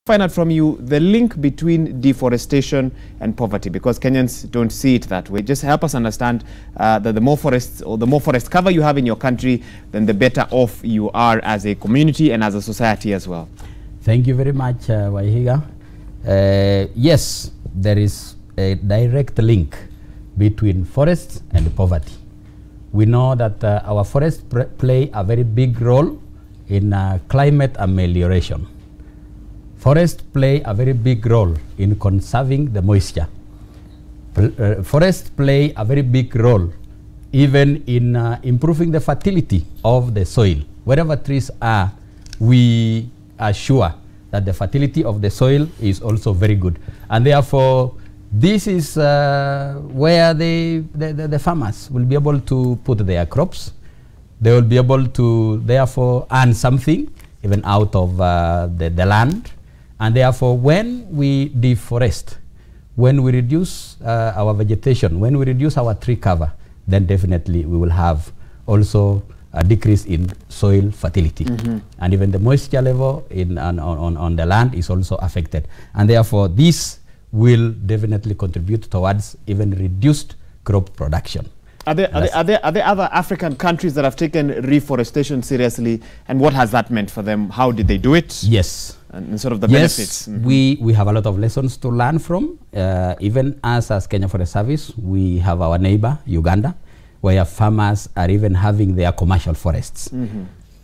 Find out from you the link between deforestation and poverty, because Kenyans don't see it that way. Just help us understand that the more forests or the more forest cover you have in your country, then the better off you are as a community and as a society as well. Thank you very much, Waihiga. Yes, there is a direct link between forests and poverty. We know that our forests play a very big role in climate amelioration. Forests play a very big role in conserving the moisture. Forests play a very big role even in improving the fertility of the soil. Wherever trees are, we are sure that the fertility of the soil is also very good. And therefore, this is where the farmers will be able to put their crops. They will be able to, therefore, earn something even out of the land. And therefore, when we deforest, when we reduce our vegetation, when we reduce our tree cover, then definitely we will have also a decrease in soil fertility. And even the moisture level on the land is also affected. And therefore, this will definitely contribute towards even reduced crop production. Are there other African countries that have taken reforestation seriously, and what has that meant for them? How did they do it? Yes. And sort of the benefits. We have a lot of lessons to learn from. Even as Kenya Forest Service, we have our neighbor, Uganda, where farmers are even having their commercial forests.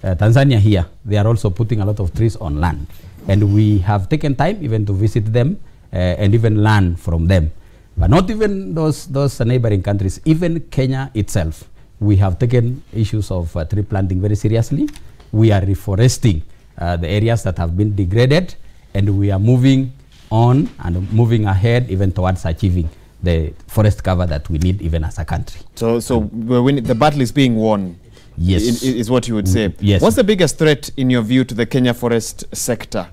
Tanzania here, they are also putting a lot of trees on land. And we have taken time even to visit them and even learn from them. But not even those neighboring countries, even Kenya itself, we have taken issues of tree planting very seriously. We are reforesting the areas that have been degraded, and we are moving on and moving ahead even towards achieving the forest cover that we need even as a country. So when the battle is being won, yes, is what you would say. Yes. What's the biggest threat in your view to the Kenya forest sector?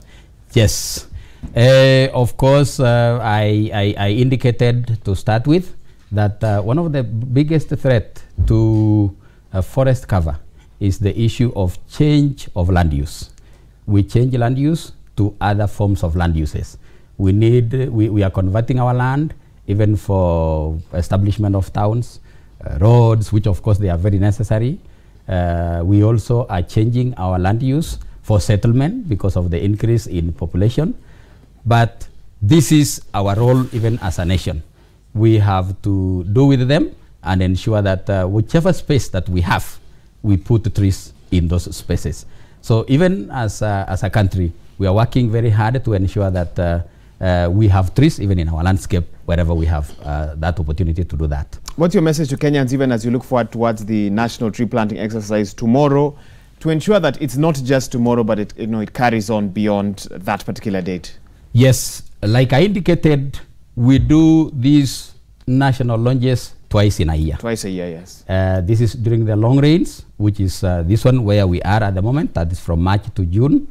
Yes. Of course, I indicated to start with that one of the biggest threat to forest cover is the issue of change of land use. We change land use to other forms of land uses. We are converting our land even for establishment of towns, roads, which of course they are very necessary. We also are changing our land use for settlement because of the increase in population. But this is our role even as a nation. We have to do with them and ensure that whichever space that we have, we put trees in those spaces. So even as a country, we are working very hard to ensure that we have trees even in our landscape wherever we have that opportunity to do that. What's your message to Kenyans even as you look forward towards the national tree planting exercise tomorrow, to ensure that it's not just tomorrow, but it carries on beyond that particular date? Yes, like I indicated, we do these national launches twice in a year. Twice a year, yes. This is during the long rains, which is this one where we are at the moment, that is from March to June.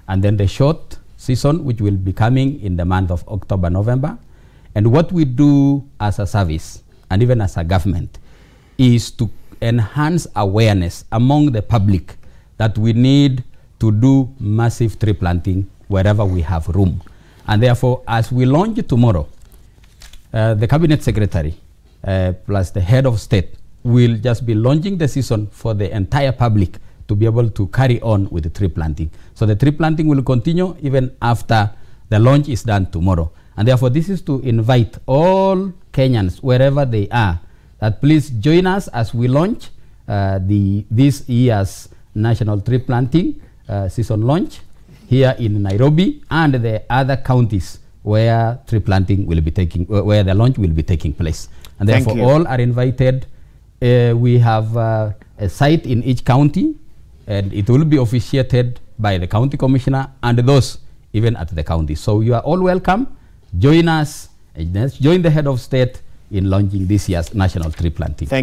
And then the short season, which will be coming in the month of October, November. And what we do as a service, and even as a government, is to enhance awareness among the public that we need to do massive tree planting wherever we have room. And therefore, as we launch tomorrow, the cabinet secretary plus the head of state will just be launching the season for the entire public to be able to carry on with the tree planting. So the tree planting will continue even after the launch is done tomorrow. And therefore, this is to invite all Kenyans, wherever they are, that please join us as we launch this year's National Tree Planting season launch here in Nairobi and the other counties where tree planting will be taking, where the launch will be taking place. And therefore, all are invited. We have a site in each county, and it will be officiated by the county commissioner and those even at the county. So you are all welcome. Join us, join the head of state in launching this year's national tree planting. Thank you.